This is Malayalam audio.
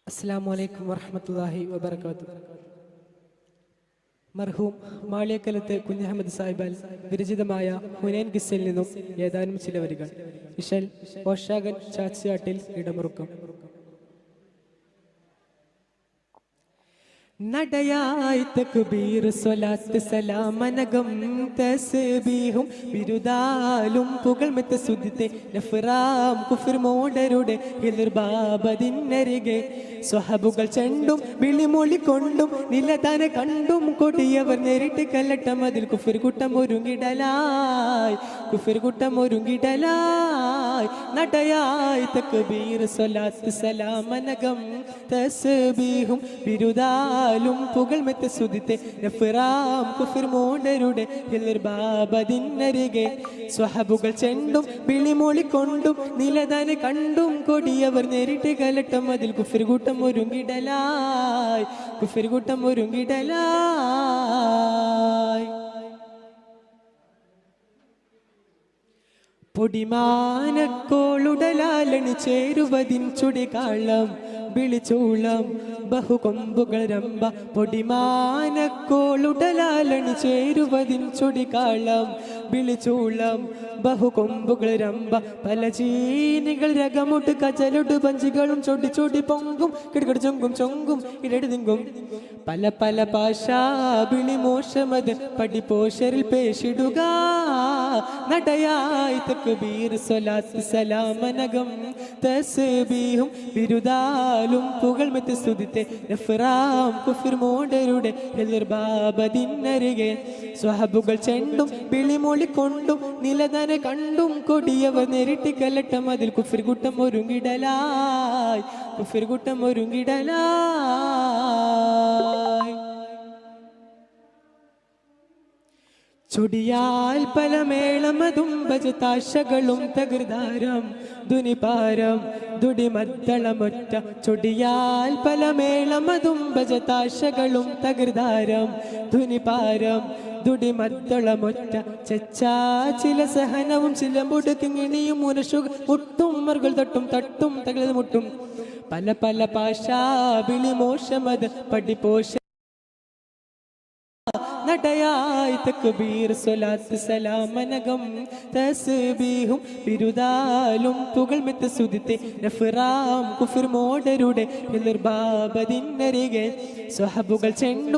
അസ്സലാമു അലൈക്കും വറഹ്മത്തുള്ളാഹി വബറകാതുഹു. മർഹൂം മാളിയക്കലത്ത് കുഞ്ഞഹമ്മദ് സാഹിബാൽ വിരചിതമായ ഹുനൈൻ ഖിസ്സയിൽ നിന്നും ഏതാനും ചില വരികൾ. ഇശൽ ഓഷാഗൻ ചാച്ചിയാട്ടിൽ ഇടമുറുക്കം. നടയായി തക്ബീർ സ്വലാത്ത് സലാമനകം തസ്ബീഹും ബിരുദാലും പുകൾമെത്ത സുദിത്തെ നഫ്റാം കുഫർ മോഡരുടെ ഹിർബാബദിന്നരികെ സ്വഹബുകൾ ചെണ്ടും വിളിമൊളിക്കൊണ്ടും നിലതാന കണ്ടും കൊടിയവർ നേരിട്ട് കല്ലട്ടം അതിൽ കുഫർ കൂട്ടം ഒരുങ്ങിടലായി നടയായി തക്ബീർ സ്വലാത്ത് സലാമനകം തസ്ബീഹും ബിരുദാലും പുകൾമെത്ത സുദിത്തെ നഫ്റാം കുഫർ മോഡരുടെ ഹിർബാബദിന്നരികെ സ്വഹബുകൾ ചെണ്ടും വിളിമൊളിക്കൊണ്ടും നിലതാന കണ്ടും കൊടിയവർ നേരിട്ട് കല്ലട്ടം അതിൽ കുഫർ കൂട്ടം ഒരുങ്ങിടലായി പൊടിമാനക്കോളുടലാലണി ചേരുവതിൻ ചുടികാളം വിളിച്ചൂളം ബഹുകൊമ്പുകൾ രമ്പ പൊടിമാനക്കോളുടലാലണി ചേരുവതിൻ ചുടികാളം വിളിച്ചൂളം ബഹുകൊമ്പുകൾ രമ്പ പല ചീനികൾ രകമുട്ട് കജലുട്ട് പഞ്ചികളും ചൊടി ചൊടി പൊങ്കും കിടക്കട ചൊങ്കും ഇടതിങ്കും പല പല ഭാഷാ വിളി മോശമത് പടിപോഷരിൽ പേശിടുക നടയായി തക്ബീർ സ്വലാത്ത് സലാമനകം തസ്ബീഹും ബിരുദാലും പുകൾമെത്ത സ്തുതിത്തെ നഫ്റാം കുഫർ മോഡരുടെ ഹിർബാബദിന്നരികെ സ്വഹബുകൾ ചെണ്ടും വിളിമൊളിക്കൊണ്ടും നിലതാന കണ്ടും കൊടിയവർ നേരിട്ട് കല്ലട്ടം അതിൽ കുഫർ കൂട്ടം ഒരുങ്ങിടലായി ചൊടിയാൽ പല മേളമതും ഭജതാശകളും തകൃതാരം ദുനിപാരം ദുടിമദ്ദളമൊറ്റ ചൊടിയാൽ പല മേളമതും ഭജതാശകളും തകൃതാരം ദുനിപാരം ദുടിമദ്ദളമൊറ്റ ചെച്ചാ ചില സഹനവും ചില മുടുക്കിങ്ങിണിയും മുനശു മുട്ടും മറുകൾ തട്ടും തകളത് മുട്ടും പല പല ഭാഷാ വിളി മോശമത് പടിപോഷ നടയായി തക്ബീർ സ്വലാത്ത് സലാമനകം തസ്ബീഹും ബിരുദാലും പുകൾമെത്ത സുദിത്തെ നഫ്റാം കുഫർ മോഡരുടെ ഹിർബാബദിന്നരികെ സ്വഹബുകൾ ചെണ്ടും